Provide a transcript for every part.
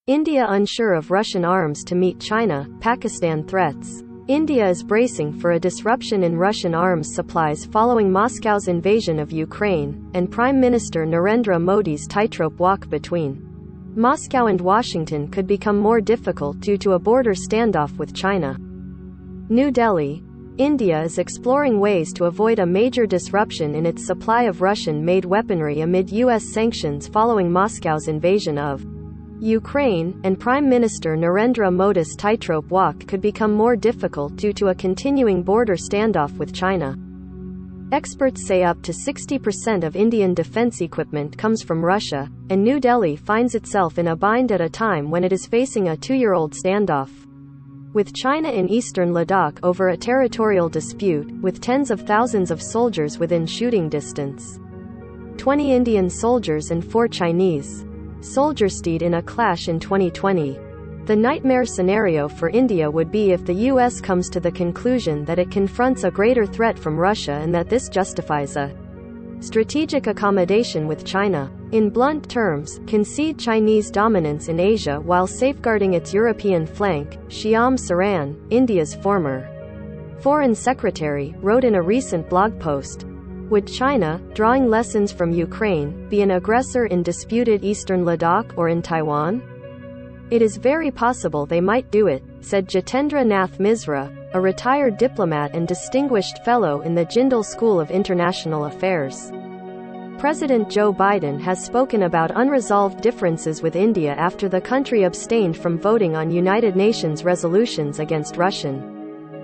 India unsure of Russian arms to meet China, Pakistan threats. India is bracing for a disruption in Russian arms supplies following Moscow's invasion of Ukraine, and Prime Minister Narendra Modi's tightrope walk between Moscow and Washington could become more difficult due to a border standoff with China. New Delhi. India is exploring ways to avoid a major disruption in its supply of Russian-made weaponry amid U.S. sanctions following Moscow's invasion of Ukraine, and Prime Minister Narendra Modi's tightrope walk could become more difficult due to a continuing border standoff with China. Experts say up to 60% of Indian defense equipment comes from Russia, and New Delhi finds itself in a bind at a time when it is facing a two-year-old standoff with China in eastern Ladakh over a territorial dispute, with tens of thousands of soldiers within shooting distance. 20 Indian soldiers and 4 Chinese soldiers died in a clash in 2020. The nightmare scenario for India would be if the US comes to the conclusion that it confronts a greater threat from Russia and that this justifies a strategic accommodation with China. In blunt terms, concede Chinese dominance in Asia while safeguarding its European flank. Shyam Saran, India's former Foreign Secretary, wrote in a recent blog post, "Would China, drawing lessons from Ukraine, be an aggressor in disputed eastern Ladakh or in Taiwan? It is very possible they might do it," said Jitendra Nath Misra, a retired diplomat and distinguished fellow in the Jindal School of International Affairs. President Joe Biden has spoken about unresolved differences with India after the country abstained from voting on United Nations resolutions against Russian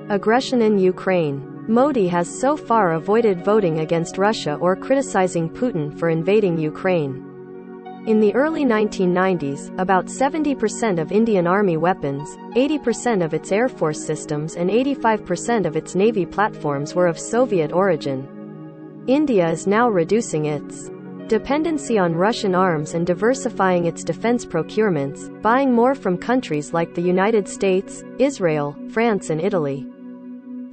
aggression in Ukraine. Modi has so far avoided voting against Russia or criticizing Putin for invading Ukraine. In the early 1990s, about 70% of Indian Army weapons, 80% of its Air Force systems and 85% of its Navy platforms were of Soviet origin. India is now reducing its dependency on Russian arms and diversifying its defense procurements, buying more from countries like the United States, Israel, France and Italy.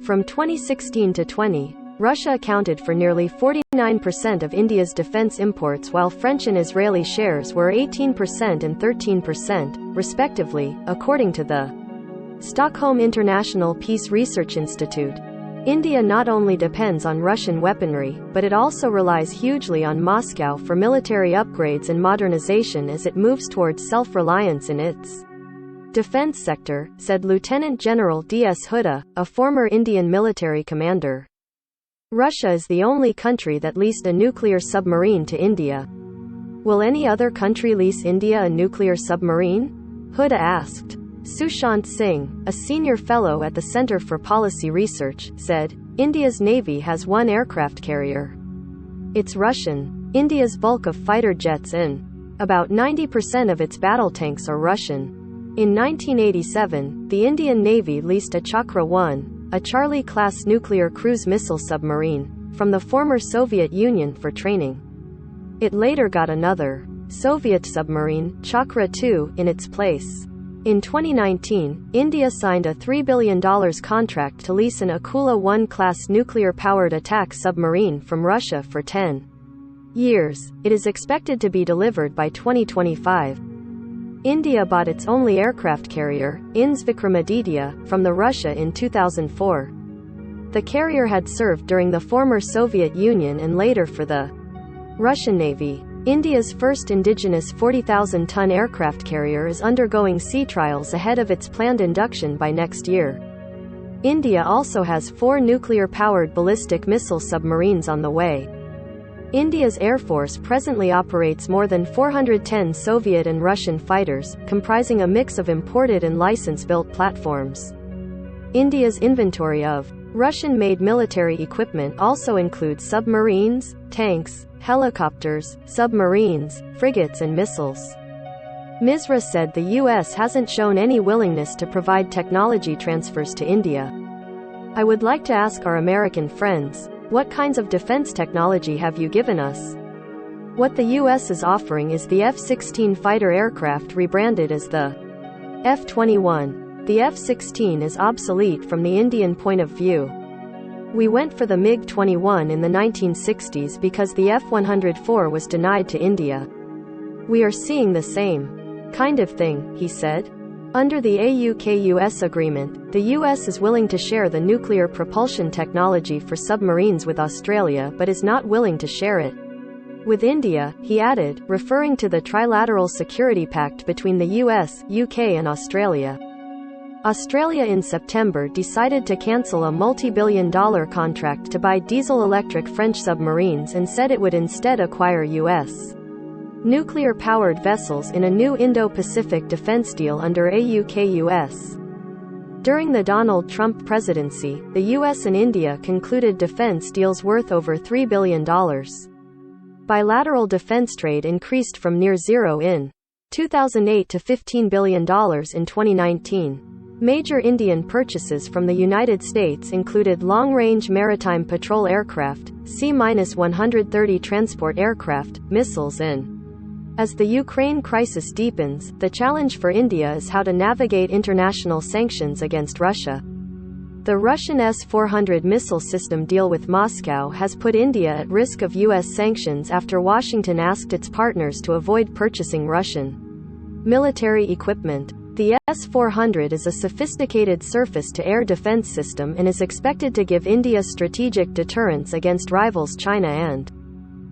From 2016 to 20, Russia accounted for nearly 49% of India's defense imports while French and Israeli shares were 18% and 13%, respectively, according to the Stockholm International Peace Research Institute. India not only depends on Russian weaponry, but it also relies hugely on Moscow for military upgrades and modernization as it moves towards self-reliance in its defense sector, said Lieutenant General D.S. Hooda, a former Indian military commander. Russia is the only country that leased a nuclear submarine to India. Will any other country lease India a nuclear submarine? Hooda asked. Sushant Singh, a senior fellow at the Center for Policy Research, said, "India's navy has one aircraft carrier. It's Russian. India's bulk of fighter jets and about 90% of its battle tanks are Russian." In 1987, the Indian Navy leased a Chakra-1, a Charlie-class nuclear cruise missile submarine, from the former Soviet Union for training. It later got another Soviet submarine, Chakra-2, in its place. In 2019, India signed a $3 billion contract to lease an Akula-1 class nuclear-powered attack submarine from Russia for 10 years. It is expected to be delivered by 2025. India bought its only aircraft carrier, INS Vikramaditya, from the Russia in 2004. The carrier had served during the former Soviet Union and later for the Russian Navy. India's first indigenous 40,000-ton aircraft carrier is undergoing sea trials ahead of its planned induction by next year. India also has 4 nuclear-powered ballistic missile submarines on the way. India's Air Force presently operates more than 410 Soviet and Russian fighters, comprising a mix of imported and license-built platforms. India's inventory of Russian-made military equipment also includes submarines, tanks, helicopters, submarines, frigates and missiles. Misra said the U.S. hasn't shown any willingness to provide technology transfers to India. "I would like to ask our American friends, what kinds of defense technology have you given us? What the U.S. is offering is the F-16 fighter aircraft rebranded as the F-21. The F-16 is obsolete from the Indian point of view. We went for the MiG-21 in the 1960s because the F-104 was denied to India. We are seeing the same. kind of thing, he said. Under the AUKUS agreement, the US is willing to share the nuclear propulsion technology for submarines with Australia but is not willing to share it with India, he added, referring to the Trilateral Security Pact between the US, UK and Australia. Australia in September decided to cancel a multi-billion-dollar contract to buy diesel-electric French submarines and said it would instead acquire US nuclear-powered vessels in a new Indo-Pacific defense deal under AUKUS. During the Donald Trump presidency, the US and India concluded defense deals worth over $3 billion. Bilateral defense trade increased from near zero in 2008 to $15 billion in 2019. Major Indian purchases from the United States included long-range maritime patrol aircraft, C-130 transport aircraft, missiles and as the Ukraine crisis deepens, the challenge for India is how to navigate international sanctions against Russia. The Russian S-400 missile system deal with Moscow has put India at risk of U.S. sanctions after Washington asked its partners to avoid purchasing Russian military equipment. The S-400 is a sophisticated surface-to-air defense system and is expected to give India strategic deterrence against rivals China and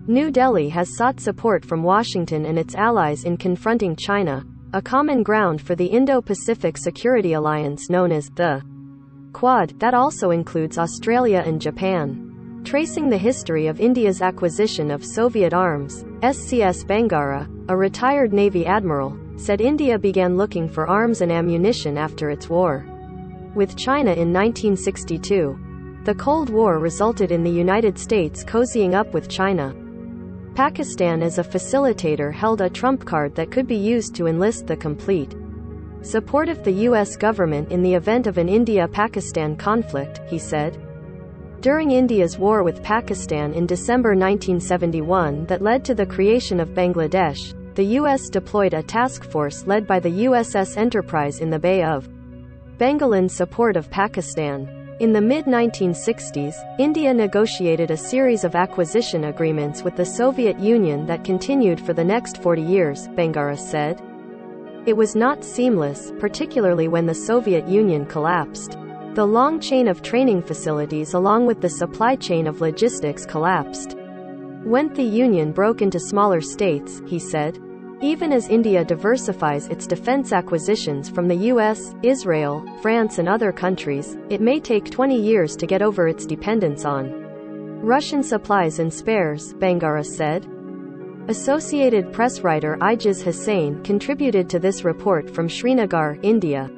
New Delhi has sought support from Washington and its allies in confronting China, a common ground for the Indo-Pacific Security Alliance known as the Quad, that also includes Australia and Japan. Tracing the history of India's acquisition of Soviet arms, SCS Bangara, a retired Navy admiral, said India began looking for arms and ammunition after its war with China in 1962. The Cold War resulted in the United States cozying up with China. Pakistan as a facilitator held a trump card that could be used to enlist the complete support of the U.S. government in the event of an India-Pakistan conflict, he said. During India's war with Pakistan in December 1971 that led to the creation of Bangladesh, the U.S. deployed a task force led by the USS Enterprise in the Bay of Bengal in support of Pakistan. In the mid-1960s, India negotiated a series of acquisition agreements with the Soviet Union that continued for the next 40 years, Bangara said. It was not seamless, particularly when the Soviet Union collapsed. The long chain of training facilities along with the supply chain of logistics collapsed when the Union broke into smaller states, he said. Even as India diversifies its defense acquisitions from the US, Israel, France and other countries, it may take 20 years to get over its dependence on Russian supplies and spares, Bangara said. Associated Press writer Ijaz Hussain contributed to this report from Srinagar, India.